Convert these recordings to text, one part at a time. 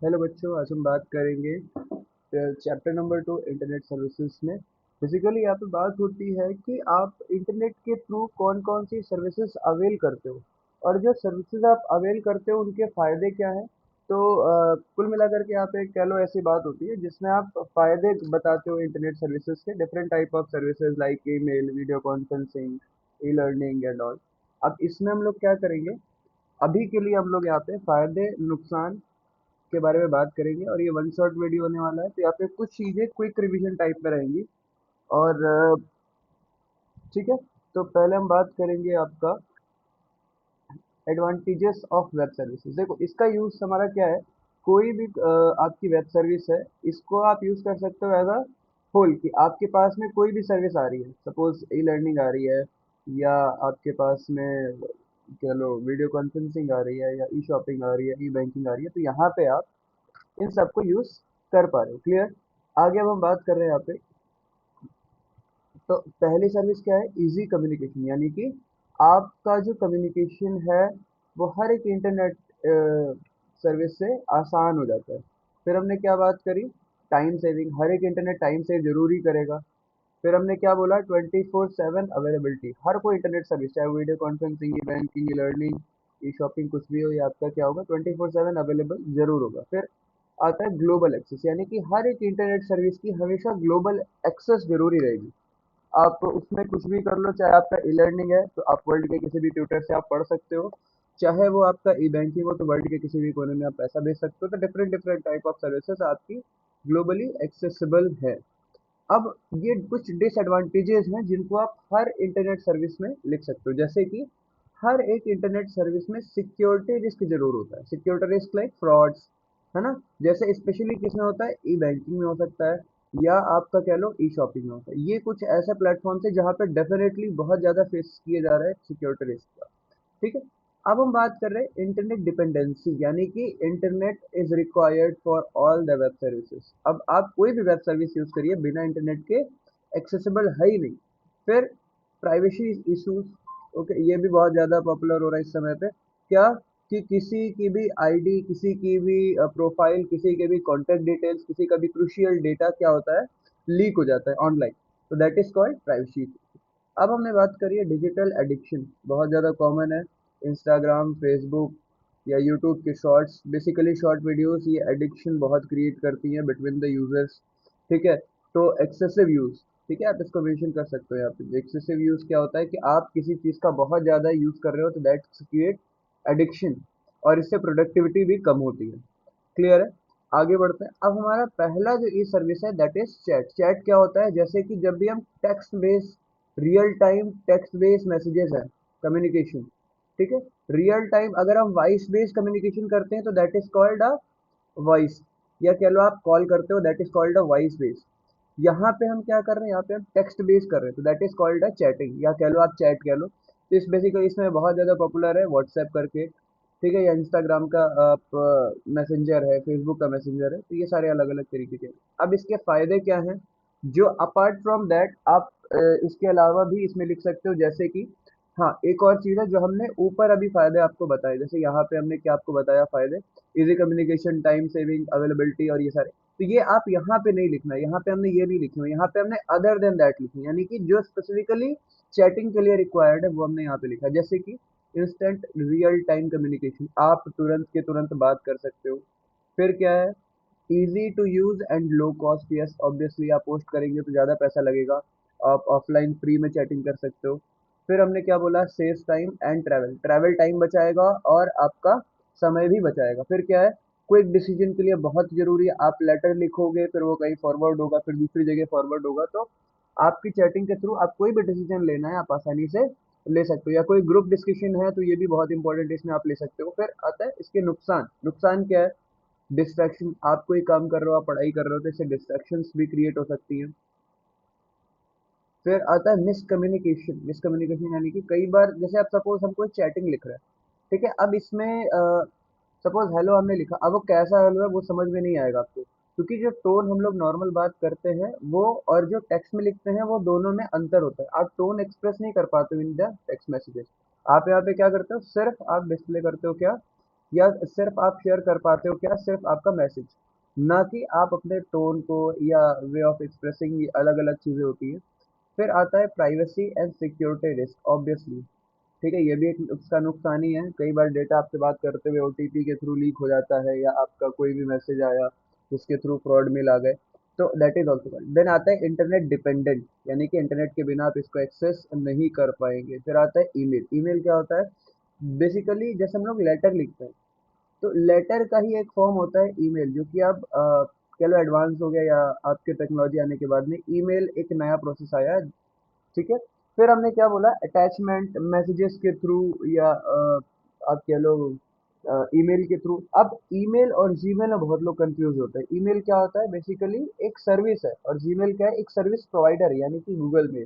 Hello बच्चों, आज हम बात करेंगे चैप्टर नंबर 2 इंटरनेट सर्विसेज में। बेसिकली यहाँ पे बात होती है कि आप इंटरनेट के थ्रू कौन कौन सी सर्विसेज अवेल करते हो और जो सर्विसेज आप अवेल करते हो उनके फ़ायदे क्या हैं। तो कुल मिलाकर के यहाँ पे कह लो ऐसी बात होती है जिसमें आप फ़ायदे बताते हो इंटरनेट सर्विसेज के, different type of services like email, video conferencing, e learning and all. अब इसमें हम लोग क्या करेंगे, अभी के लिए हम लोग यहाँ पे फ़ायदे नुकसान के बारे में बात करेंगे और ये वन शॉट वीडियो होने वाला है, तो यहाँ पे कुछ चीज़ें क्विक रिवीजन टाइप में रहेंगी। और ठीक है, तो पहले हम बात करेंगे आपका एडवांटेजेस ऑफ वेब सर्विसेज। देखो इसका यूज़ हमारा क्या है, कोई भी आपकी वेब सर्विस है, इसको आप यूज़ कर सकते हो एज अ होल कि आपके पास में कोई भी सर्विस आ रही है, सपोज ई लर्निंग आ रही है या आपके पास में कह लो वीडियो कॉन्फ्रेंसिंग आ रही है या ई शॉपिंग आ रही है, ई बैंकिंग आ रही है, तो यहाँ पे आप इन सबको यूज कर पा रहे हो। क्लियर। आगे अब हम बात कर रहे हैं यहाँ पे, तो पहली सर्विस क्या है, इजी कम्युनिकेशन, यानी कि आपका जो कम्युनिकेशन है वो हर एक इंटरनेट सर्विस से आसान हो जाता है। फिर हमने क्या बात करी, टाइम सेविंग, हर एक इंटरनेट टाइम सेव जरूरी करेगा। फिर हमने क्या बोला, 24/7 अवेलेबिलिटी, हर कोई इंटरनेट सर्विस चाहे वीडियो कॉन्फ्रेंसिंग, ई बैंकिंग, ई लर्निंग, ई शॉपिंग कुछ भी हो, ये आपका क्या होगा, 24/7 अवेलेबल जरूर होगा। फिर आता है ग्लोबल एक्सेस, यानी कि हर एक इंटरनेट सर्विस की हमेशा ग्लोबल एक्सेस जरूरी रहेगी। आप उसमें कुछ भी कर लो, चाहे आपका ई लर्निंग है तो आप वर्ल्ड के किसी भी ट्यूटर से आप पढ़ सकते हो, चाहे वो आपका ई बैंकिंग हो तो वर्ल्ड के किसी भी कोने में आप पैसा भेज सकते हो। तो different different type of services आपकी ग्लोबली एक्सेसिबल है। अब ये कुछ डिसएडवांटेजेस हैं जिनको आप हर इंटरनेट सर्विस में लिख सकते हो, जैसे कि हर एक इंटरनेट सर्विस में सिक्योरिटी रिस्क जरूर होता है। सिक्योरिटी रिस्क लाइक फ्रॉड्स, है ना, जैसे स्पेशली किसमें होता है, ई बैंकिंग में हो सकता है या आपका कह लो ई शॉपिंग में होता है। ये कुछ ऐसे प्लेटफॉर्म है जहाँ पे डेफिनेटली बहुत ज़्यादा फेस किए जा रहा है सिक्योरिटी रिस्क का। ठीक है। अब हम बात कर रहे हैं इंटरनेट डिपेंडेंसी, यानी कि internet is required for all the web services. अब आप कोई भी वेब सर्विस यूज करिए, बिना इंटरनेट के एक्सेसिबल है ही नहीं। फिर प्राइवेसी इश्यूज, ओके, ये भी बहुत ज़्यादा पॉपुलर हो रहा है इस समय पे। क्या, कि किसी की भी आईडी, किसी की भी प्रोफाइल, किसी के भी कॉन्टेक्ट डिटेल्स, किसी का भी क्रूशियल डेटा क्या होता है, लीक हो जाता है ऑनलाइन। तो दैट इज कॉल्ड प्राइवेसी। अब हमने बात करी है डिजिटल एडिक्शन, बहुत ज़्यादा कॉमन है। इंस्टाग्राम, फेसबुक या यूट्यूब के शॉर्ट्स, बेसिकली शॉर्ट वीडियोस, ये एडिक्शन बहुत क्रिएट करती हैं बिटवीन द यूजर्स। ठीक है। तो एक्सेसिव यूज़, ठीक है, आप इसको मेंशन कर सकते हो यहाँ पे। एक्सेसिव यूज़ क्या होता है कि आप किसी चीज़ का बहुत ज़्यादा यूज़ कर रहे हो तो दैट क्रिएट एडिक्शन, और इससे प्रोडक्टिविटी भी कम होती है। क्लियर है। आगे बढ़ते हैं। अब हमारा पहला जो ई सर्विस है दैट इज चैट। चैट क्या होता है, जैसे कि जब भी हम text based, real time text based messages है, कम्युनिकेशन, ठीक है, रियल टाइम अगर हम वॉइस बेस्ड कम्युनिकेशन करते हैं तो that is called a voice, या कह लो आप कॉल करते हो that is called a voice based. यहाँ पे हम क्या कर रहे हैं, यहाँ पे हम टेक्स्ट बेस्ड कर रहे हैं तो that is called a chatting, या कह लो आप चैट कह लो। तो इस बेसिकली इसमें बहुत ज़्यादा पॉपुलर है व्हाट्सएप करके, ठीक है, या इंस्टाग्राम का आप मैसेंजर है, फेसबुक का मैसेंजर है, तो ये सारे अलग अलग तरीके के हैं। अब इसके फायदे क्या हैं, जो अपार्ट फ्रॉम दैट आप इसके अलावा भी इसमें लिख सकते हो, जैसे कि हाँ, एक और चीज़ है जो हमने ऊपर अभी फायदे आपको बताए, जैसे यहाँ पे हमने क्या आपको बताया फायदे, easy communication, time saving, availability और ये सारे। तो ये आप यहाँ पे नहीं लिखना है, यहाँ पे हमने ये नहीं लिखना है, यहाँ पे हमने अदर देन दैट लिखना है, यानी कि जो स्पेसिफिकली चैटिंग के लिए रिक्वायर्ड है वो हमने यहाँ पे लिखा है। जैसे कि इंस्टेंट रियल टाइम कम्युनिकेशन, आप तुरंत के तुरंत बात कर सकते हो। फिर क्या है, easy to use and low cost, yes obviously आप पोस्ट करेंगे तो ज़्यादा पैसा लगेगा, आप ऑफलाइन फ्री में चैटिंग कर सकते हो। फिर हमने क्या बोला, save time and travel, travel time बचाएगा और आपका समय भी बचाएगा। फिर क्या है, क्विक डिसीजन के लिए बहुत ज़रूरी है, आप लेटर लिखोगे फिर वो कहीं फॉरवर्ड होगा, फिर दूसरी जगह फॉरवर्ड होगा, तो आपकी चैटिंग के थ्रू आप कोई भी डिसीजन लेना है आप आसानी से ले सकते हो, या कोई ग्रुप डिस्कशन है तो ये भी बहुत इंपॉर्टेंट है, इसमें आप ले सकते हो। फिर आता है इसके नुकसान। नुकसान क्या है, डिस्ट्रैक्शन, आप कोई काम कर रहे हो, आप पढ़ाई कर रहे हो तो इससे डिस्ट्रैक्शंस भी क्रिएट हो सकती हैं। फिर आता है मिसकम्युनिकेशन। मिसकम्युनिकेशन यानी कि कई बार जैसे आप सपोज हम कोई चैटिंग लिख रहे हैं, ठीक है, अब इसमें सपोज हेलो हमने लिखा, अब वो कैसा हेलो है वो समझ में नहीं आएगा आपको, क्योंकि जो टोन हम लोग नॉर्मल बात करते हैं वो और जो टेक्स्ट में लिखते हैं वो दोनों में अंतर होता है। आप टोन एक्सप्रेस नहीं कर पाते हो इन द टेक्स्ट मैसेजेस। आप यहाँ पे क्या करते हो, सिर्फ आप डिस्प्ले करते हो क्या, या सिर्फ आप शेयर कर पाते हो क्या, सिर्फ आपका मैसेज, ना कि आप अपने टोन को या वे ऑफ एक्सप्रेसिंग, अलग अलग चीजें होती है। फिर आता है privacy and security risk, obviously. ठीक है, ये भी एक उसका नुकसान ही है। कई बार डेटा आपसे बात करते हुए ओटीपी के थ्रू लीक हो जाता है, या आपका कोई भी मैसेज आया जिसके थ्रू फ्रॉड मेल आ गए, तो दैट इज ऑल्सो। देन आता है इंटरनेट डिपेंडेंट, यानी कि इंटरनेट के बिना आप इसको एक्सेस नहीं कर पाएंगे। फिर आता है ईमेल। ईमेल क्या होता है? बेसिकली जैसे हम लोग लेटर लिखते हैं, तो लेटर का ही एक फॉर्म होता है ईमेल, जो कि अब कह लो एडवांस हो गया, या आपके टेक्नोलॉजी आने के बाद में ईमेल एक नया प्रोसेस आया है। ठीक है। फिर हमने क्या बोला, अटैचमेंट मैसेजेस के थ्रू, या आप कह लो ईमेल के थ्रू। अब ईमेल और जीमेल में बहुत लोग कंफ्यूज होते हैं। ईमेल क्या होता है? बेसिकली एक सर्विस है, और जीमेल क्या है? एक सर्विस प्रोवाइडर है, यानी कि गूगल में।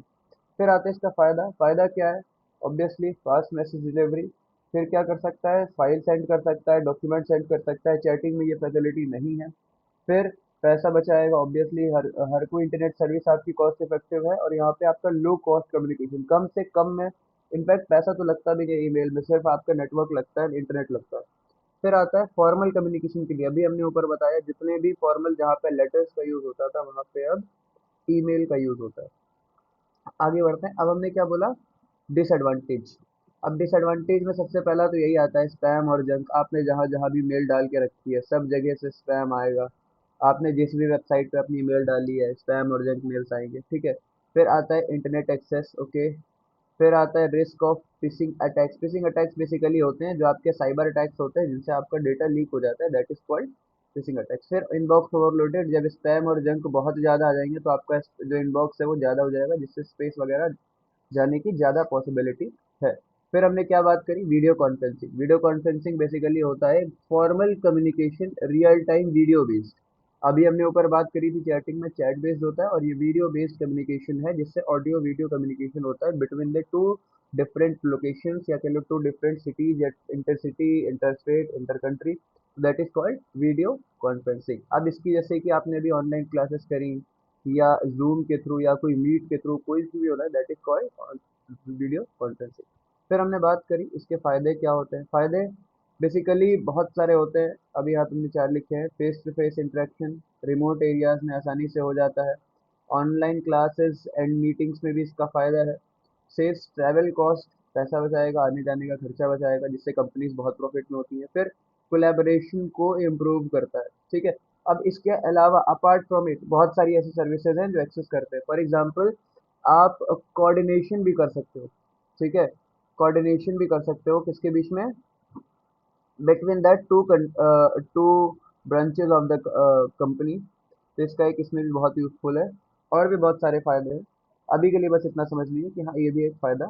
फिर आता है इसका फायदा। फायदा क्या है? Obviously fast message delivery. फिर क्या कर सकता है? फाइल सेंड कर सकता है, डॉक्यूमेंट सेंड कर सकता है। चैटिंग में ये फैसिलिटी नहीं है। फिर पैसा बचाएगा, ऑब्वियसली हर हर कोई इंटरनेट सर्विस आपकी कॉस्ट इफेक्टिव है, और यहाँ पे आपका लो कॉस्ट कम्युनिकेशन, कम से कम में। इनफैक्ट पैसा तो लगता भी नहीं ईमेल में, सिर्फ आपका नेटवर्क लगता है, इंटरनेट लगता है। फिर आता है फॉर्मल कम्युनिकेशन के लिए, अभी हमने ऊपर बताया जितने भी फॉर्मल, जहाँ पे लेटर्स का यूज होता था, वहाँ पे अब ईमेल का यूज होता है। आगे बढ़ते हैं। अब हमने क्या बोला? डिसएडवांटेज। अब डिसएडवांटेज में सबसे पहला तो यही आता है, स्पैम और जंक। आपने जहाँ जहाँ भी मेल डाल के रखी है, सब जगह से स्पैम आएगा। आपने जिस भी वेबसाइट पे अपनी मेल डाली है, स्पैम और जंक मेल्स आएंगे। ठीक है। फिर आता है इंटरनेट एक्सेस। ओके। फिर आता है risk of phishing attacks. Phishing attacks basically होते हैं जो आपके साइबर अटैक्स होते हैं, जिनसे आपका डेटा लीक हो जाता है, that is called phishing attacks. फिर इनबॉक्स ओवरलोडेड। जब स्पैम और जंक बहुत ज़्यादा आ जाएंगे, तो आपका जो इनबॉक्स है वो ज़्यादा हो जाएगा, जिससे स्पेस वगैरह जाने की ज़्यादा पॉसिबिलिटी है। फिर हमने क्या बात करी? Video conferencing. Video conferencing basically होता है formal communication, real time video based. अभी हमने ऊपर बात करी थी चैटिंग में, चैट बेस्ड होता है, और ये वीडियो बेस्ड कम्युनिकेशन है, जिससे ऑडियो वीडियो कम्युनिकेशन होता है between the two different locations, या कह लो टू डिफरेंट सिटीज, या intercity, interstate, inter country. That is called video conferencing. अब इसकी जैसे कि आपने अभी ऑनलाइन क्लासेस करी, या जूम के थ्रू, या कोई मीट के थ्रू, कोई भी हो रहा है, that is called video conferencing. फिर हमने बात करी इसके फायदे क्या होते हैं। फायदे बेसिकली बहुत सारे होते हैं, अभी यहाँ तुमने चार लिखे हैं। Face to face interaction, remote areas में आसानी से हो जाता है। ऑनलाइन क्लासेस एंड मीटिंग्स में भी इसका फायदा है। सेव्स ट्रैवल कॉस्ट, पैसा बचाएगा, आने जाने का खर्चा बचाएगा, जिससे कंपनीज बहुत प्रॉफिट में होती हैं। फिर कोलैबोरेशन को इम्प्रूव करता है। ठीक है। अब इसके अलावा अपार्ट फ्रॉम इट, बहुत सारी ऐसी सर्विसेज हैं जो एक्सेस करते हैं। फॉर एग्जांपल, आप कोऑर्डिनेशन भी कर सकते हो। ठीक है। कोऑर्डिनेशन भी कर सकते हो किसके बीच में? Between that two branches of the company. तो इसका एक इसमें भी बहुत यूजफुल है। और भी बहुत सारे फायदे हैं, अभी के लिए बस इतना समझ लीजिए कि हाँ, ये भी एक फायदा।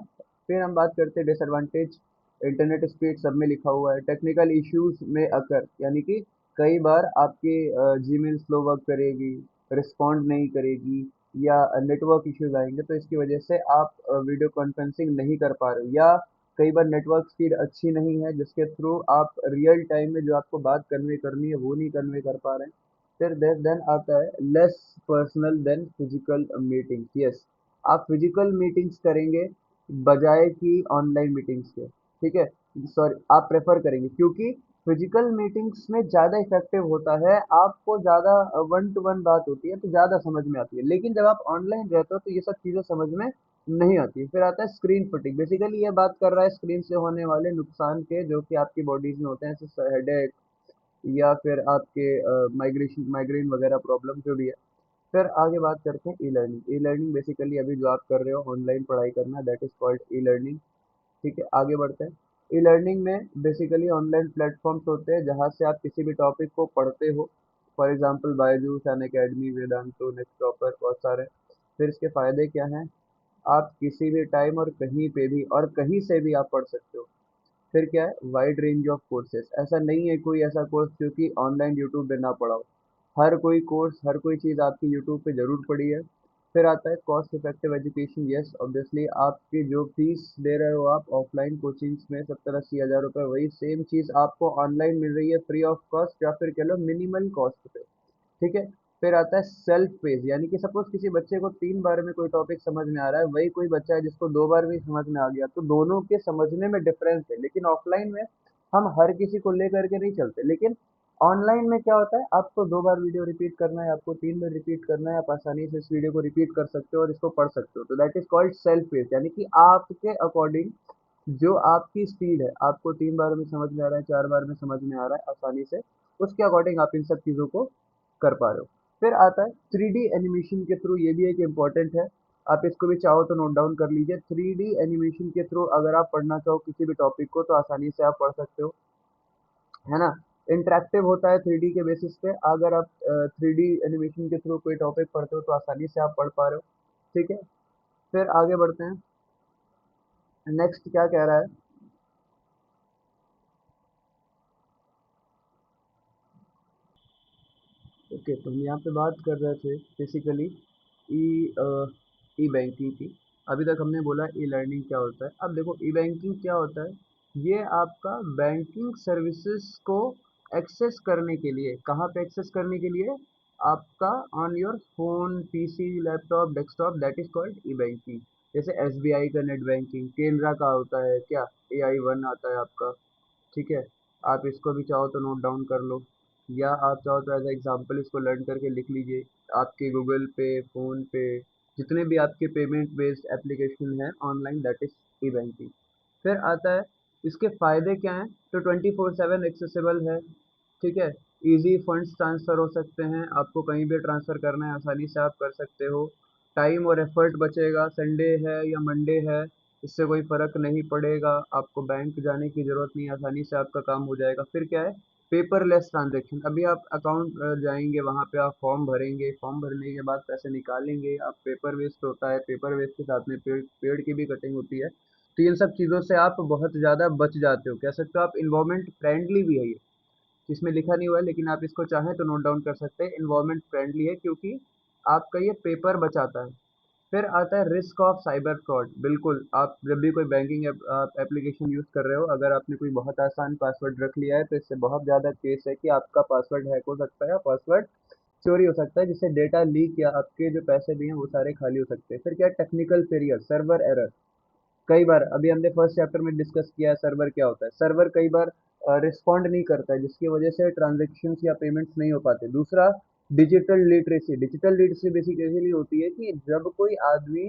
फिर हम बात करते हैं डिसएडवांटेज। इंटरनेट स्पीड सब में लिखा हुआ है। टेक्निकल इश्यूज में अकर, यानी कि कई बार आपकी जीमेल स्लो वर्क करेगी, रिस्पॉन्ड नहीं करेगी, या नेटवर्क इश्यूज आएंगे, तो इसकी वजह से आप वीडियो कॉन्फ्रेंसिंग नहीं कर पा रहे हो। या कई बार नेटवर्क स्पीड अच्छी नहीं है, जिसके थ्रू आप रियल टाइम में जो आपको बात कन्वे करनी है वो नहीं कन्वे कर पा रहे हैं। फिर देन आता है less personal than physical meetings. Yes, आप फिजिकल मीटिंग्स करेंगे बजाय कि ऑनलाइन मीटिंग्स के। ठीक है। सॉरी, आप प्रेफर करेंगे, क्योंकि फिजिकल मीटिंग्स में ज़्यादा इफेक्टिव होता है, आपको ज़्यादा वन टू वन बात होती है, तो ज़्यादा समझ में आती है। लेकिन जब आप ऑनलाइन रहते हो, तो ये सब चीज़ें समझ में नहीं आती है। फिर आता है स्क्रीन फटीग। बेसिकली ये बात कर रहा है स्क्रीन से होने वाले नुकसान के, जो कि आपकी बॉडीज में होते हैं, जैसे हेडेक, या फिर आपके माइग्रेन वगैरह प्रॉब्लम जो भी है। फिर आगे बात करते हैं e learning. E learning basically अभी जो आप कर रहे हो, ऑनलाइन पढ़ाई करना, that is called e learning. ठीक है, आगे बढ़ते हैं। ई लर्निंग में बेसिकली ऑनलाइन प्लेटफॉर्म्स होते हैं, जहाँ से आप किसी भी टॉपिक को पढ़ते हो। For example Byju's, Unacademy, Vedantu, next Toppr, बहुत सारे। फिर इसके फायदे क्या हैं? आप किसी भी टाइम और कहीं पे भी और कहीं से भी आप पढ़ सकते हो। फिर क्या है? Wide range of courses. ऐसा नहीं है कोई ऐसा कोर्स जो कि ऑनलाइन यूट्यूब पे ना पढ़ा हो। हर कोई कोर्स, हर कोई चीज़ आपकी यूट्यूब पे ज़रूर पड़ी है। फिर आता है cost effective education. Yes, obviously आपकी जो फीस दे रहे हो आप ऑफलाइन कोचिंग्स में 70-80 हज़ार रुपये, वही सेम चीज़ आपको ऑनलाइन मिल रही है फ्री ऑफ कॉस्ट, या फिर कह लो मिनिमल कॉस्ट पे। ठीक है। फिर आता है सेल्फ पेस, यानी कि सपोज किसी बच्चे को 3 बार में कोई टॉपिक समझ में आ रहा है, वही कोई बच्चा है जिसको 2 बार भी समझ में आ गया, तो दोनों के समझने में डिफरेंस है। लेकिन ऑफलाइन में हम हर किसी को ले करके नहीं चलते। लेकिन ऑनलाइन में क्या होता है, आपको 2 बार वीडियो रिपीट करना है, आपको 3 बार रिपीट करना है, आप आसानी से इस वीडियो को रिपीट कर सकते हो और इसको पढ़ सकते हो। तो that is called self pace, यानी कि आपके अकॉर्डिंग जो आपकी स्पीड है, आपको 3 बार में समझ में आ रहा है, 4 बार में समझ में आ रहा है आसानी से, उसके अकॉर्डिंग आप इन सब चीज़ों को कर पा रहे हो। फिर आता है 3D एनिमेशन के थ्रू, ये भी एक इम्पॉर्टेंट है, आप इसको भी चाहो तो नोट डाउन कर लीजिए। 3D एनिमेशन के थ्रू अगर आप पढ़ना चाहो किसी भी टॉपिक को तो आसानी से आप पढ़ सकते हो, है ना। इंटरेक्टिव होता है 3D के बेसिस पे, अगर आप 3D एनिमेशन के थ्रू कोई टॉपिक पढ़ते हो तो आसानी से आप पढ़ पा रहे हो। ठीक है, फिर आगे बढ़ते हैं। नेक्स्ट क्या कह रहा है, ओके, तो हम यहाँ पे बात कर रहे थे बेसिकली ई ई बैंकिंग की। अभी तक हमने बोला ई लर्निंग क्या होता है। अब देखो ई बैंकिंग क्या होता है, ये आपका बैंकिंग सर्विसेज को एक्सेस करने के लिए, कहाँ पे एक्सेस करने के लिए, आपका on your phone, PC, laptop, desktop, that is called E banking. जैसे एसबीआई का नेट बैंकिंग, केनरा का होता है क्या, AI1 आता है आपका। ठीक है, आप इसको भी चाहो तो नोट डाउन कर लो, या आप चाहो तो एज एग्जाम्पल इसको लर्न करके लिख लीजिए। आपके गूगल पे, फ़ोन पे, जितने भी आपके पेमेंट बेस्ड एप्लीकेशन हैं online, that is E banking. फिर आता है इसके फ़ायदे क्या हैं, तो 24/7 एक्सेसिबल है। ठीक है, इजी फंड्स ट्रांसफ़र हो सकते हैं, आपको कहीं भी ट्रांसफ़र करना है आसानी से आप कर सकते हो। टाइम और एफर्ट बचेगा, संडे है या मंडे है, इससे कोई फ़र्क नहीं पड़ेगा, आपको बैंक जाने की ज़रूरत नहीं, आसानी से आपका काम हो जाएगा। फिर क्या है, पेपरलेस ट्रांज़ैक्शन, अभी आप अकाउंट जाएँगे, वहाँ पे आप फॉर्म भरेंगे, फॉर्म भरने के बाद पैसे निकालेंगे, आप पेपर वेस्ट होता है, पेपर वेस्ट के साथ में पेड़ पेड़ की भी कटिंग होती है। तो इन सब चीज़ों से आप बहुत ज़्यादा बच जाते हो, कह सकते हो आप इन्वायरमेंट फ्रेंडली भी है ये। इसमें लिखा नहीं हुआ है लेकिन आप इसको चाहें तो नोट डाउन कर सकते हैं, इन्वायरमेंट फ्रेंडली है क्योंकि आपका ये पेपर बचाता है। फिर आता है रिस्क ऑफ साइबर फ्रॉड। बिल्कुल, आप जब भी कोई बैंकिंग एप्लीकेशन यूज़ कर रहे हो, अगर आपने कोई बहुत आसान पासवर्ड रख लिया है तो इससे बहुत ज़्यादा केस है कि आपका पासवर्ड हैक हो सकता है, पासवर्ड चोरी हो सकता है, जिससे डेटा लीक या आपके जो पैसे भी हैं वो सारे खाली हो सकते हैं। फिर क्या है, टेक्निकल फेलियर, सर्वर एरर। कई बार, अभी हमने फर्स्ट चैप्टर में डिस्कस किया है सर्वर क्या होता है, सर्वर कई बार रिस्पॉन्ड नहीं करता है, जिसकी वजह से ट्रांजेक्शन्स या पेमेंट्स नहीं हो पाते। दूसरा, digital literacy. Digital literacy basically होती है कि जब कोई आदमी,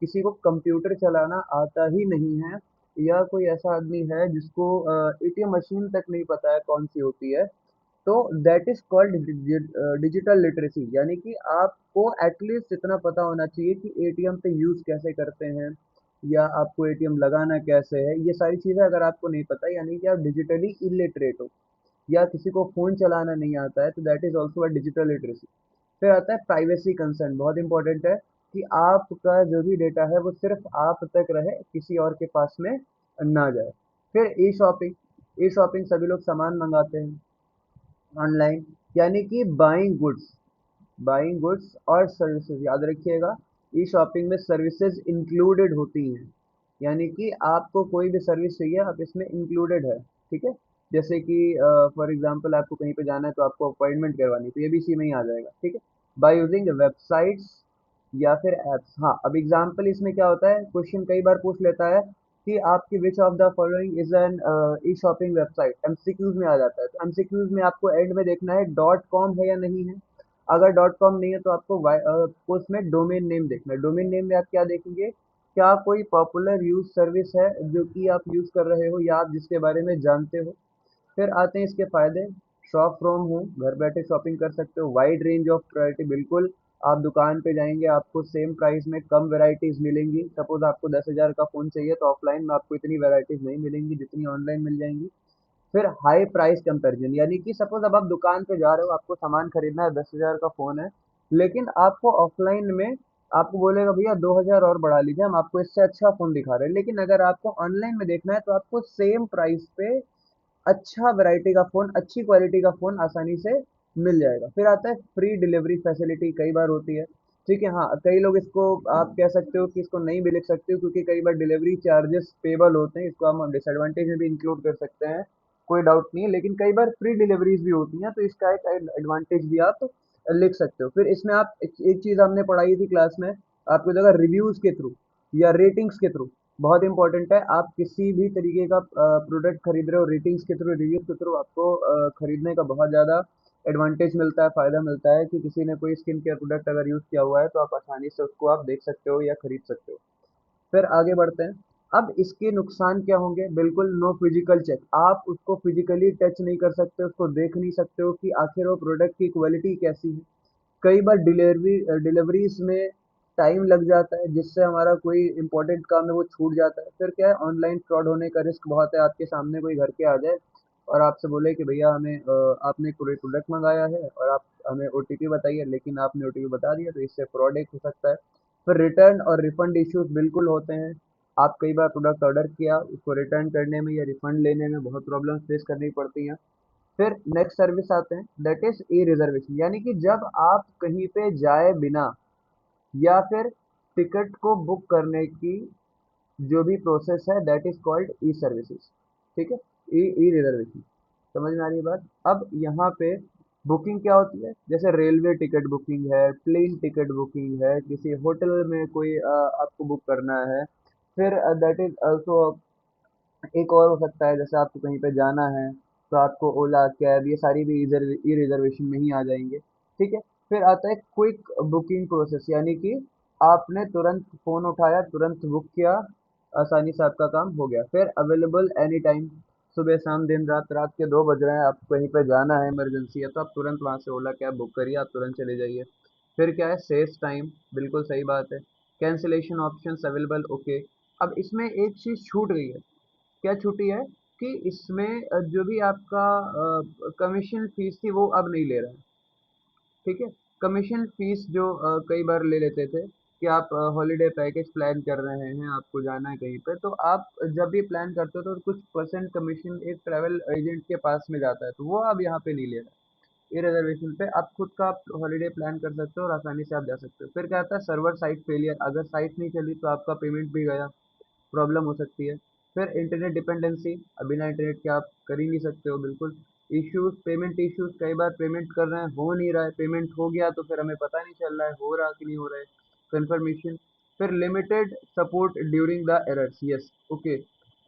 किसी को कंप्यूटर चलाना आता ही नहीं है, या कोई ऐसा आदमी है जिसको एटीएम मशीन तक नहीं पता है कौन सी होती है, तो that is called digital literacy. यानी कि आपको एटलीस्ट इतना पता होना चाहिए कि एटीएम पे यूज कैसे करते हैं, या आपको एटीएम लगाना कैसे है, ये सारी चीजें अगर आपको नहीं पता, यानी कि आप डिजिटली इलिटरेट हो, या किसी को फोन चलाना नहीं आता है, तो that is also a digital literacy. फिर आता है प्राइवेसी कंसर्न, बहुत इंपॉर्टेंट है कि आपका जो भी डेटा है वो सिर्फ आप तक रहे, किसी और के पास में ना जाए। फिर ई शॉपिंग, ई शॉपिंग सभी लोग सामान मंगाते हैं ऑनलाइन, यानी कि बाइंग गुड्स और सर्विसेज, याद रखिएगा, ई शॉपिंग में सर्विसेज इंक्लूडेड होती हैं, यानी कि आपको कोई भी सर्विस चाहिए आप इसमें इंक्लूडेड है। ठीक है, जैसे कि फॉर एग्जांपल आपको कहीं पे जाना है तो आपको अपॉइंटमेंट करवानी है, तो ये भी इसी में ही आ जाएगा। ठीक है, बाय यूजिंग वेबसाइट्स या फिर एप्स। हाँ, अब एग्जांपल इसमें क्या होता है, क्वेश्चन कई बार पूछ लेता है कि आपकी which of the following is an e shopping website, MCQs में आ जाता है। तो एमसीक्यूज में आपको एंड में देखना है डॉट कॉम है या नहीं है। अगर डॉट कॉम नहीं है तो आपको उसमें डोमेन नेम देखना है। डोमेन नेम में आप क्या देखेंगे, क्या कोई पॉपुलर यूज सर्विस है जो कि आप यूज कर रहे हो या आप जिसके बारे में जानते हो। फिर आते हैं इसके फायदे, शॉप फ्रॉम होम, घर बैठे शॉपिंग कर सकते हो, वाइड रेंज ऑफ वैरायटी। बिल्कुल, आप दुकान पे जाएंगे आपको सेम प्राइस में कम वैरायटीज मिलेंगी। सपोज आपको 10,000 का फोन चाहिए तो ऑफलाइन में आपको इतनी वैरायटीज नहीं मिलेंगी जितनी ऑनलाइन मिल जाएंगी। फिर हाई प्राइस कंपैरिजन, यानी कि सपोज अब आप दुकान पे जा रहे हो, आपको सामान खरीदना है, 10,000 का फोन है, लेकिन आपको ऑफलाइन में आपको बोलेगा भैया 2,000 और बढ़ा लीजिए, हम आपको इससे अच्छा फोन दिखा रहे हैं। लेकिन अगर आपको ऑनलाइन में देखना है तो आपको सेम प्राइस पे अच्छा वैरायटी का फ़ोन, अच्छी क्वालिटी का फ़ोन आसानी से मिल जाएगा। फिर आता है फ्री डिलीवरी फैसिलिटी, कई बार होती है। ठीक है, हाँ, कई लोग इसको आप कह सकते हो कि इसको नहीं भी लिख सकते हो क्योंकि कई बार डिलीवरी चार्जेस पेबल होते हैं, इसको हम डिसएडवांटेज में भी इंक्लूड कर सकते हैं, कोई डाउट नहीं है। लेकिन कई बार फ्री डिलीवरीज भी होती हैं तो इसका एक एडवांटेज भी आप लिख सकते हो। फिर इसमें आप एक चीज़ हमने पढ़ाई थी क्लास में, आपको जगह रिव्यूज़ के थ्रू या रेटिंग्स के थ्रू, बहुत इंपॉर्टेंट है। आप किसी भी तरीके का प्रोडक्ट खरीद रहे हो, रेटिंग्स के थ्रू, रिव्यूज के थ्रू आपको खरीदने का बहुत ज़्यादा एडवांटेज मिलता है, फ़ायदा मिलता है कि किसी ने कोई स्किन केयर प्रोडक्ट अगर यूज़ किया हुआ है तो आप आसानी से उसको आप देख सकते हो या खरीद सकते हो। फिर आगे बढ़ते हैं। अब इसके नुकसान क्या होंगे? बिल्कुल नो फिजिकल चेक। आप उसको फिजिकली टच नहीं कर सकते, उसको देख नहीं सकते हो कि आखिर वो प्रोडक्ट की क्वालिटी कैसी है। कई बार डिलीवरीज में टाइम लग जाता है, जिससे हमारा कोई इंपॉर्टेंट काम है वो छूट जाता है। फिर क्या है, ऑनलाइन फ्रॉड होने का रिस्क बहुत है। आपके सामने कोई घर के आ जाए और आपसे बोले कि भैया हमें आपने कोई प्रोडक्ट मंगाया है और आप हमें ओटीपी बताइए, लेकिन आपने ओटीपी बता दिया, तो इससे फ्रॉड एक हो सकता है। फिर रिटर्न और रिफंड इश्यूज बिल्कुल होते हैं। आप कई बार प्रोडक्ट ऑर्डर किया, उसको रिटर्न करने में या रिफंड लेने में बहुत प्रॉब्लम फेस करनी पड़ती हैं। फिर नेक्स्ट सर्विस आते हैं, दैट इज ई रिजर्वेशन, यानी कि जब आप कहीं पे जाए बिना या फिर टिकट को बुक करने की जो भी प्रोसेस है, that is called E services. ठीक है, ई ई रिजर्वेशन। समझ में आ रही है बात? अब यहाँ पे बुकिंग क्या होती है? जैसे रेलवे टिकट बुकिंग है, प्लेन टिकट बुकिंग है, किसी होटल में कोई आपको बुक करना है। फिर दैट इज ऑल्सो एक और हो सकता है, जैसे आपको कहीं पे जाना है तो आपको ओला कैब ये सारी भी ई रिजर्वेशन में ही आ जाएंगे। ठीक है। फिर आता है क्विक बुकिंग प्रोसेस, यानी कि आपने तुरंत फोन उठाया, तुरंत बुक किया, आसानी से आपका काम हो गया। फिर अवेलेबल एनी टाइम, सुबह शाम दिन रात, रात के 2 बज रहे हैं, आपको कहीं पे जाना है, इमरजेंसी है, तो आप तुरंत वहां से ओला कैब बुक करिए, आप तुरंत चले जाइए। फिर क्या है, सेव टाइम, बिल्कुल सही बात है। Cancellation options available, okay. अब इसमें एक चीज छूट गई है। क्या छुट्टी है कि इसमें जो भी आपका कमीशन फीस थी वो अब नहीं ले रहा है। ठीक है। कमीशन फीस जो कई बार ले लेते थे कि आप हॉलिडे पैकेज प्लान कर रहे हैं, आपको जाना है कहीं पे, तो आप जब भी प्लान करते हो तो कुछ परसेंट कमीशन एक ट्रैवल एजेंट के पास में जाता है, तो वो अब यहाँ पे नहीं ले रहा है। ये रिजर्वेशन पे आप खुद का आप हॉलिडे प्लान कर सकते हो और आसानी से आप जा सकते हो। फिर क्या आता है, सर्वर साइट फेलियर, अगर साइट नहीं चली तो आपका पेमेंट भी गया, प्रॉब्लम हो सकती है। फिर इंटरनेट डिपेंडेंसी, अब बिना इंटरनेट के आप कर ही नहीं सकते हो, बिल्कुल। इश्यूज, पेमेंट इश्यूज, कई बार पेमेंट कर रहे हैं, हो नहीं रहा है, पेमेंट हो गया तो फिर हमें पता नहीं चल रहा है हो रहा कि नहीं हो रहा है, कंफर्मेशन। फिर limited support during the errors, yes, okay.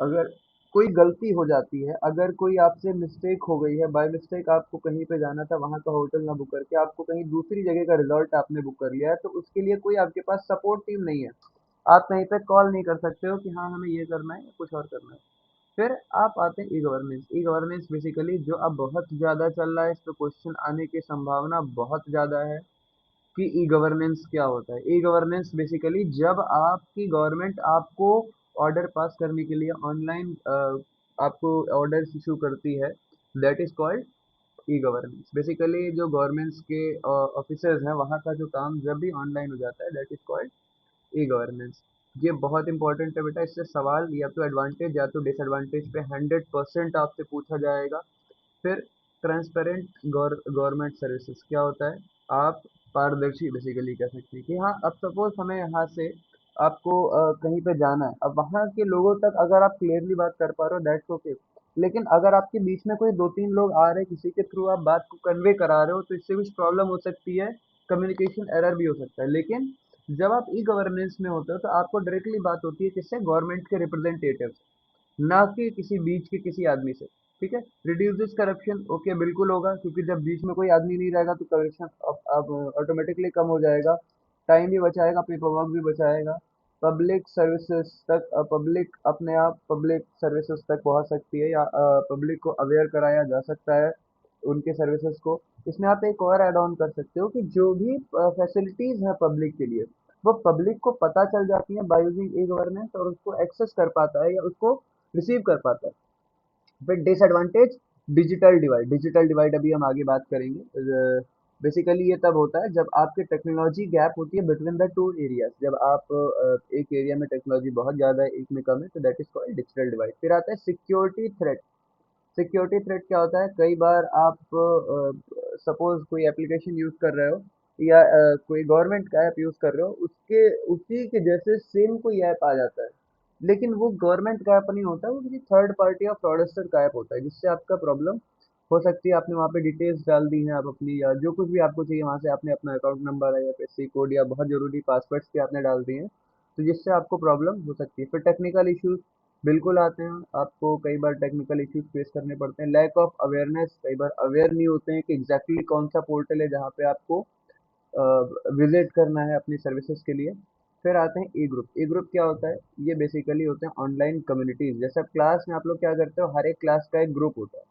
अगर कोई गलती हो जाती है, अगर कोई आपसे मिस्टेक हो गई है, बाय मिस्टेक आपको कहीं पे जाना था, वहां का होटल ना बुक करके आपको कहीं दूसरी जगह का रिजॉर्ट आपने बुक कर लिया है, तो उसके लिए कोई आपके पास सपोर्ट टीम नहीं है। आप कहीं पे कॉल नहीं कर सकते हो कि हाँ हमें ये करना है या कुछ और करना है। फिर आप आते हैं e governance. E governance basically जो अब बहुत ज़्यादा चल रहा है, इस पे क्वेश्चन आने की संभावना बहुत ज़्यादा है कि ई गवर्नेंस क्या होता है। ई गवर्नेंस बेसिकली जब आपकी गवर्नमेंट आपको ऑर्डर पास करने के लिए ऑनलाइन आपको ऑर्डर इशू करती है, that is called e governance. Basically जो गवर्नमेंट्स के ऑफिसर्स हैं, वहाँ का जो काम जब भी ऑनलाइन हो जाता है, that is called e governance. ये बहुत इंपॉर्टेंट है बेटा, इससे सवाल या तो एडवांटेज या तो डिसएडवांटेज पे 100% आपसे पूछा जाएगा। फिर ट्रांसपेरेंट गवर्नमेंट सर्विसेज क्या होता है? आप पारदर्शी बेसिकली कह सकते हैं कि हाँ, अब सपोज हमें यहाँ से आपको कहीं पे जाना है, अब वहाँ के लोगों तक अगर आप क्लियरली बात कर पा रहे हो, दैट्स ओके। लेकिन अगर आपके बीच में कोई 2-3 लोग आ रहे हैं, किसी के थ्रू आप बात को कन्वे करा रहे हो, तो इससे कुछ प्रॉब्लम हो सकती है, कम्युनिकेशन एरर भी हो सकता है। लेकिन जब आप ई गवर्नेंस में होते हो तो आपको डायरेक्टली बात होती है किससे? गवर्नमेंट के रिप्रेजेंटेटिव से, ना कि किसी बीच के किसी आदमी से। ठीक है। रिड्यूसेस करप्शन, ओके, बिल्कुल होगा, क्योंकि जब बीच में कोई आदमी नहीं रहेगा तो करप्शन अब ऑटोमेटिकली कम हो जाएगा। टाइम भी बचाएगा, पेपर वर्क भी बचाएगा। पब्लिक सर्विसेज तक पब्लिक अपने आप पब्लिक सर्विसेज तक पहुंच सकती है, या पब्लिक को अवेयर कराया जा सकता है उनके सर्विसेज को। इसमें आप एक और ऐड ऑन कर सकते हो कि जो भी फैसिलिटीज है पब्लिक के लिए, वो पब्लिक को पता चल जाती है बाय यूजिंग ई गवर्नेंस, और उसको एक्सेस कर पाता है या उसको रिसीव कर पाता है। फिर disadvantage, digital divide. Digital divide अभी हम आगे बात करेंगे। बेसिकली ये तब होता है जब आपके टेक्नोलॉजी गैप होती है बिटवीन द टू एरियाज, जब आप एक एरिया में टेक्नोलॉजी बहुत ज़्यादा है, एक में कम है, तो that is called digital divide. फिर आता है सिक्योरिटी थ्रेट। सिक्योरिटी थ्रेट क्या होता है? कई बार आप सपोज कोई एप्लीकेशन यूज़ कर रहे हो या कोई गवर्नमेंट का ऐप यूज़ कर रहे हो, उसके उसी के जैसे सेम कोई ऐप आ जाता है, लेकिन वो गवर्नमेंट का ऐप नहीं होता, वो किसी थर्ड पार्टी या फ्रॉडस्टर का ऐप होता है, जिससे आपका प्रॉब्लम हो सकती है। आपने वहाँ पे डिटेल्स डाल दी हैं आप अपनी, या जो कुछ भी आपको चाहिए वहाँ से आपने अपना अकाउंट नंबर या एफएससी कोड या बहुत ज़रूरी पासवर्ड्स भी आपने डाल दिए हैं, तो जिससे आपको प्रॉब्लम हो सकती है। फिर टेक्निकल इश्यूज बिल्कुल आते हैं, आपको कई बार टेक्निकल इश्यूज फेस करने पड़ते हैं। लैक ऑफ अवेयरनेस, कई बार अवेयर नहीं होते हैं कि एग्जैक्टली कौन सा पोर्टल है जहाँ पे आपको विजिट करना है अपनी सर्विसेज के लिए। फिर आते हैं ई ग्रुप। ई ग्रुप क्या होता है? ये बेसिकली होते हैं ऑनलाइन कम्युनिटीज। जैसे क्लास में आप लोग क्या करते हो, हर एक क्लास का एक ग्रुप होता है,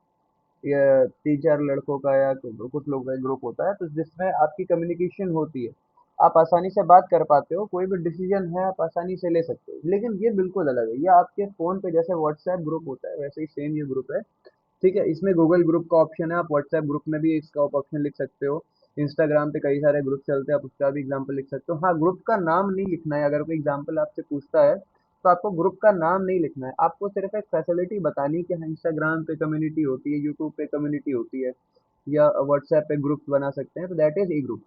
या 3-4 लड़कों का या कुछ लोगों का एक ग्रुप होता है, तो जिसमें आपकी कम्युनिकेशन होती है, आप आसानी से बात कर पाते हो, कोई भी डिसीजन है आप आसानी से ले सकते हो। लेकिन ये बिल्कुल अलग है, ये आपके फ़ोन पे जैसे व्हाट्सएप ग्रुप होता है वैसे ही सेम ये ग्रुप है। ठीक है, इसमें गूगल ग्रुप का ऑप्शन है, आप व्हाट्सएप ग्रुप में भी इसका ऑप्शन लिख सकते हो। इंस्टाग्राम पे कई सारे ग्रुप चलते हैं, आप उसका भी एग्जाम्पल लिख सकते हो। हाँ, ग्रुप का नाम नहीं लिखना है। अगर कोई एग्जाम्पल आपसे पूछता है तो आपको ग्रुप का नाम नहीं लिखना है, आपको सिर्फ एक फैसिलिटी बतानी है कि हाँ, इंस्टाग्राम पे कम्युनिटी होती है, यूट्यूब पे कम्युनिटी होती है, या व्हाट्सएप पे ग्रुप बना सकते हैं, तो दैट इज ई ग्रुप।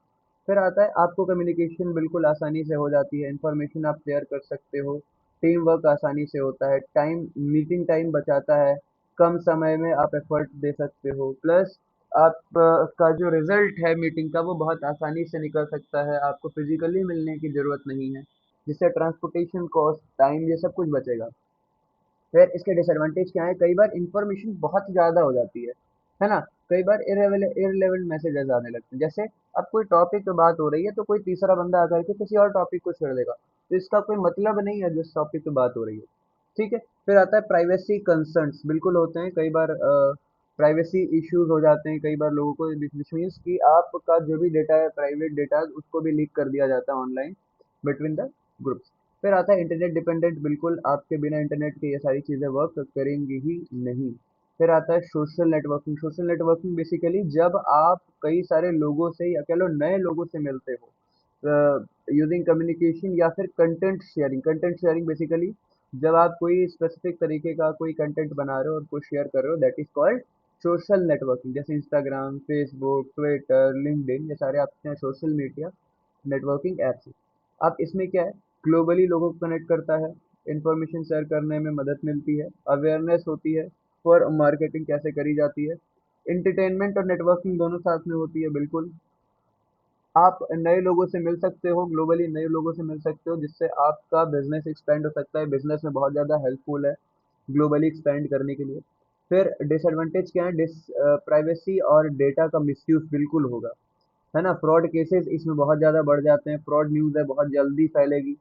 फिर आता है आपको कम्युनिकेशन बिल्कुल आसानी से हो जाती है, इंफॉर्मेशन आप शेयर कर सकते हो, टीम वर्क आसानी से होता है, टाइम मीटिंग टाइम बचाता है, कम समय में आप एफर्ट दे सकते हो, प्लस आप का जो रिजल्ट है मीटिंग का वो बहुत आसानी से निकल सकता है, आपको फिजिकली मिलने की ज़रूरत नहीं है, जिससे ट्रांसपोर्टेशन कॉस्ट, टाइम, ये सब कुछ बचेगा। फिर इसके डिसएडवांटेज क्या है? कई बार इंफॉर्मेशन बहुत ज़्यादा हो जाती है ना? कई बार इर्रेलेवेंट मैसेजेस आने लगते हैं। जैसे अब कोई टॉपिक पे बात हो रही है तो कोई तीसरा बंदा आकर के किसी और टॉपिक को छेड़ देगा, तो इसका कोई मतलब नहीं है जिस टॉपिक पे बात हो रही है। ठीक है? फिर आता है प्राइवेसी कंसर्न्स, बिल्कुल होते हैं कई बार, प्राइवेसी इश्यूज हो जाते हैं कई बार लोगों को, विच मीन्स कि आपका जो भी डेटा है, प्राइवेट डेटा, उसको भी लीक कर दिया जाता है ऑनलाइन बिटवीन द ग्रुप्स। फिर आता है इंटरनेट डिपेंडेंट, बिल्कुल आपके बिना इंटरनेट के ये सारी चीज़ें वर्क करेंगी ही नहीं। फिर आता है social networking. Social networking basically जब आप कई सारे लोगों से या कह लो नए लोगों से मिलते हो, यूजिंग कम्युनिकेशन या फिर content sharing. Content sharing basically जब आप कोई स्पेसिफिक तरीके का कोई कंटेंट बना रहे हो और उसको शेयर कर रहे हो, that is called social networking. जैसे इंस्टाग्राम, फेसबुक, ट्विटर, लिंक्डइन, ये सारे आपके हैं सोशल मीडिया नेटवर्किंग ऐप्स। अब इसमें क्या है, ग्लोबली लोगों को कनेक्ट करता है, इंफॉर्मेशन शेयर करने में मदद मिलती है, अवेयरनेस होती है, और मार्केटिंग कैसे करी जाती है, एंटरटेनमेंट और नेटवर्किंग दोनों साथ में होती है। बिल्कुल आप नए लोगों से मिल सकते हो, ग्लोबली नए लोगों से मिल सकते हो, जिससे आपका बिजनेस एक्सपेंड हो सकता है, बिजनेस में बहुत ज़्यादा हेल्पफुल है ग्लोबली एक्सपेंड करने के लिए। फिर डिसएडवांटेज क्या है? प्राइवेसी और डेटा का मिसयूज बिल्कुल होगा, है ना? फ्रॉड केसेस इसमें बहुत ज़्यादा बढ़ जाते हैं, फ्रॉड न्यूज़ है बहुत जल्दी फैलेगी,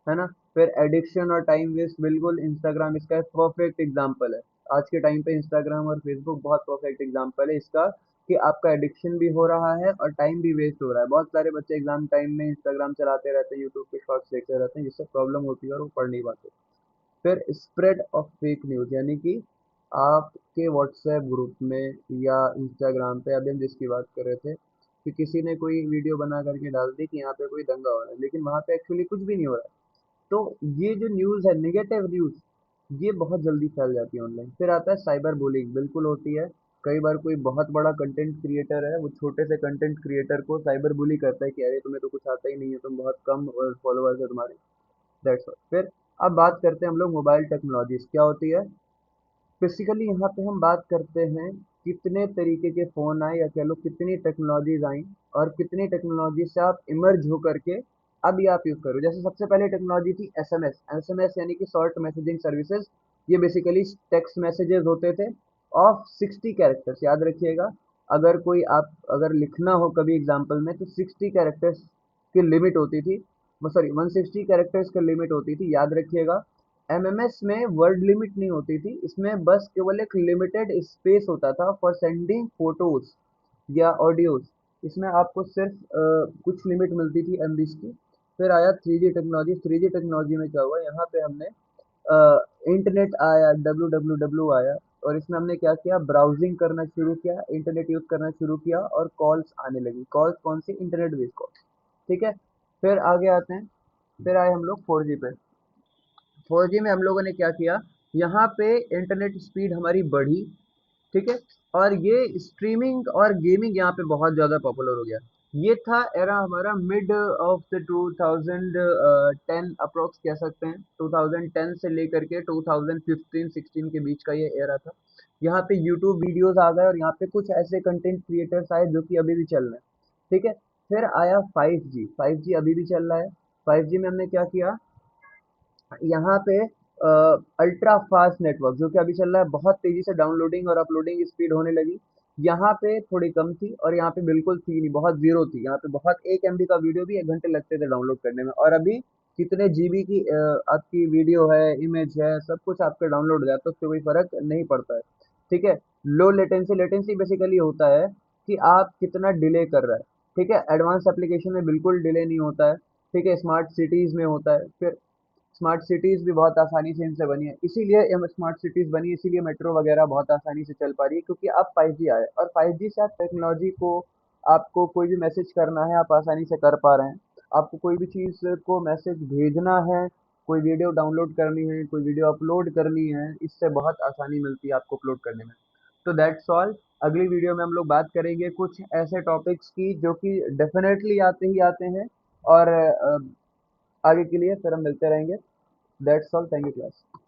है ना? फिर एडिक्शन और टाइम वेस्ट, बिल्कुल इंस्टाग्राम इसका एक परफेक्ट एग्जांपल है। आज के टाइम पे इंस्टाग्राम और फेसबुक बहुत परफेक्ट एग्जांपल है इसका, कि आपका एडिक्शन भी हो रहा है और टाइम भी वेस्ट हो रहा है। बहुत सारे बच्चे एग्जाम टाइम में इंस्टाग्राम चलाते रहते हैं, यूट्यूब पे शॉर्ट्स देखते रहते हैं, जिससे प्रॉब्लम होती है और वो पढ़ नहीं पाते। फिर स्प्रेड ऑफ फेक न्यूज़, यानी कि आपके व्हाट्सएप ग्रुप में या इंस्टाग्राम पे, अभी हम जिसकी बात कर रहे थे, कि किसी ने कोई वीडियो बना करके डाल दी कि यहाँ पे कोई दंगा हो रहा है, लेकिन वहाँ पे एक्चुअली कुछ भी नहीं हो रहा है। तो ये जो न्यूज़ है, नेगेटिव न्यूज़, ये बहुत जल्दी फैल जाती है ऑनलाइन। फिर आता है साइबर बुलिंग, बिल्कुल होती है। कई बार कोई बहुत बड़ा कंटेंट क्रिएटर है, वो छोटे से कंटेंट क्रिएटर को साइबर बुली करता है कि अरे तुम्हें तो कुछ आता ही नहीं है, तुम बहुत कम फॉलोअर्स है तुम्हारे, दैट्स ऑल। फिर अब बात करते हैं हम लोग मोबाइल टेक्नोलॉजीज क्या होती है। बेसिकली यहाँ पे हम बात करते हैं कितने तरीके के फ़ोन आए, या कह लो कितनी टेक्नोलॉजीज आई, और कितनी टेक्नोलॉजी से आप इमर्ज हो करके अब ये आप यूज़ करो। जैसे सबसे पहले टेक्नोलॉजी थी एसएमएस। एसएमएस यानी कि शॉर्ट मैसेजिंग सर्विसेज। ये बेसिकली टेक्स्ट मैसेजेस होते थे ऑफ 60 कैरेक्टर्स, याद रखिएगा। अगर कोई आप अगर लिखना हो कभी एग्जाम्पल में, तो 60 कैरेक्टर्स की लिमिट होती थी, सॉरी 160 कैरेक्टर्स की लिमिट होती थी, याद रखिएगा। एमएमएस में वर्ड लिमिट नहीं होती थी, इसमें बस केवल एक लिमिटेड स्पेस होता था फॉर सेंडिंग फोटोज या ऑडियोज। इसमें आपको सिर्फ कुछ लिमिट मिलती थी एमबीज की। फिर आया 3G टेक्नोलॉजी। 3G टेक्नोलॉजी में क्या हुआ, यहाँ पे हमने इंटरनेट आया, डब्ल्यू आया, और इसमें हमने क्या किया, ब्राउजिंग करना शुरू किया, इंटरनेट यूज करना शुरू किया, और कॉल्स आने लगी। कॉल्स कौन सी? Internet based call. ठीक है। फिर आगे आते हैं, फिर आए हम लोग 4G पे। 4G में हम लोगों ने क्या किया, यहाँ पे इंटरनेट स्पीड हमारी बढ़ी, ठीक है, और ये स्ट्रीमिंग और गेमिंग यहाँ पे बहुत ज़्यादा पॉपुलर हो गया। ये था एरा हमारा मिड ऑफ द 2010 अप्रोक्स कह सकते हैं, 2010 से लेकर के 2015-16 के बीच का ये एरा था। यहाँ पे यूट्यूब वीडियोस आ गए और यहाँ पे कुछ ऐसे कंटेंट क्रिएटर्स आए जो कि अभी भी चल रहे हैं। ठीक है। फिर आया 5G। 5G अभी भी चल रहा है। 5G में हमने क्या किया, यहाँ पे अल्ट्रा फास्ट नेटवर्क जो कि अभी चल रहा है, बहुत तेजी से डाउनलोडिंग और अपलोडिंग स्पीड होने लगी। यहाँ पे थोड़ी कम थी और यहाँ पे बिल्कुल थी नहीं, बहुत जीरो थी। यहाँ पे बहुत 1 MB का वीडियो भी 1 घंटे लगते थे डाउनलोड करने में, और अभी कितने जीबी की आपकी वीडियो है, इमेज है, सब कुछ आपका डाउनलोड हो जाता है, उससे कोई फर्क नहीं पड़ता है। ठीक है। लो लेटेंसी, लेटेंसी बेसिकली होता है कि आप कितना डिले कर रहा है। ठीक है। एडवांस एप्लीकेशन में बिल्कुल डिले नहीं होता है। ठीक है। स्मार्ट सिटीज में होता है। फिर स्मार्ट सिटीज भी बहुत आसानी से इनसे बनी है, इसीलिए ये स्मार्ट सिटीज बनी, इसीलिए मेट्रो वगैरह बहुत आसानी से चल पा रही है, क्योंकि अब 5G आए, और 5G से आप टेक्नोलॉजी को, आपको कोई भी मैसेज करना है आप आसानी से कर पा रहे हैं। आपको कोई भी चीज़ को मैसेज भेजना है, कोई वीडियो डाउनलोड करनी है, कोई वीडियो अपलोड करनी है, इससे बहुत आसानी मिलती है आपको अपलोड करने में। तो दैट्स ऑल। अगली वीडियो में हम लोग बात करेंगे कुछ ऐसे टॉपिक्स की जो कि डेफिनेटली आते ही आते हैं, और आगे के लिए फिर हम मिलते रहेंगे। That's all. Thank you, class.